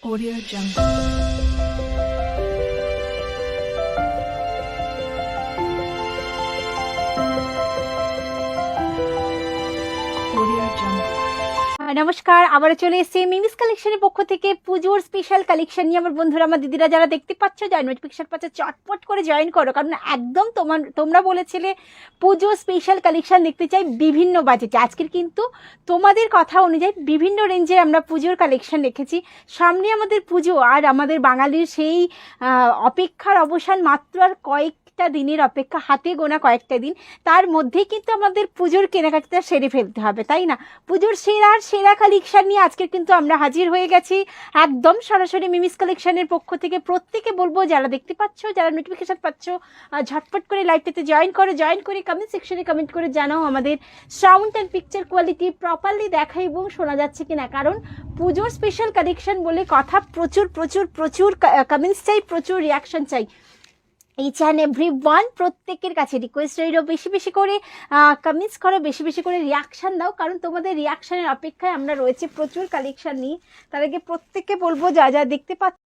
Audio Jungle. Audio Jungle. নমস্কার, আবারও চলে এসেছি মিমিস কালেকশনের পক্ষ থেকে পুজোর স্পেশাল কালেকশন নিয়ে। আমার বন্ধুরা, আমার দিদিরা যারা দেখতে পাচ্ছ, জয়েন নোটিফিকেশন পাচ্ছ, চটপট করে জয়েন করো, কারণ একদম তোমরা বলেছিলে পুজোর স্পেশাল কালেকশন দেখতে চাই বিভিন্ন বাজেটে। আজকের কিন্তু তোমাদের কথা অনুযায়ী বিভিন্ন রেঞ্জের আমরা পুজোর কালেকশন রেখেছি। সামনে আমাদের পুজো, আর আমাদের বাঙালির সেই অপেক্ষার অবসান মাত্র আর কয়েকটা দিনের অপেক্ষা, হাতে গোনা কয়েকটা দিন। তার মধ্যেই কিন্তু আমাদের পুজোর কেনাকাটা সেরে ফেলতে হবে, তাই না? পুজোর সেরা কালেকশন নিয়ে আজকে কিন্তু আমরা হাজির হয়ে গেছি একদম সরাসরি মিমিস কালেকশনের পক্ষ থেকে। প্রত্যেকে বলবো, যারা দেখতে পাচ্ছ, যারা নোটিফিকেশন পাচ্ছ, ঝটপট করে লাইভটাতে জয়েন করো। জয়েন করে কমেন্ট সেকশনে কমেন্ট করে জানাও আমাদের sound and picture quality properly দেখা এবং শোনা যাচ্ছে কিনা, কারণ পুজোর স্পেশাল কালেকশন বলে কথা, প্রচুর প্রচুর প্রচুর কমেন্টস চাই, প্রচুর রিয়াকশন চাই। ইচ অ্যান্ড এভরি ওয়ান, প্রত্যেকের কাছে রিকোয়েস্ট রইল, বেশি বেশি করে কমেন্টস করো, বেশি বেশি করে রিয়াকশান দাও, কারণ তোমাদের রিয়াকশানের অপেক্ষায় আমরা রয়েছে প্রচুর কালেকশান নিয়ে। তার আগে প্রত্যেককে বলবো, যা যা দেখতে পাচ্ছ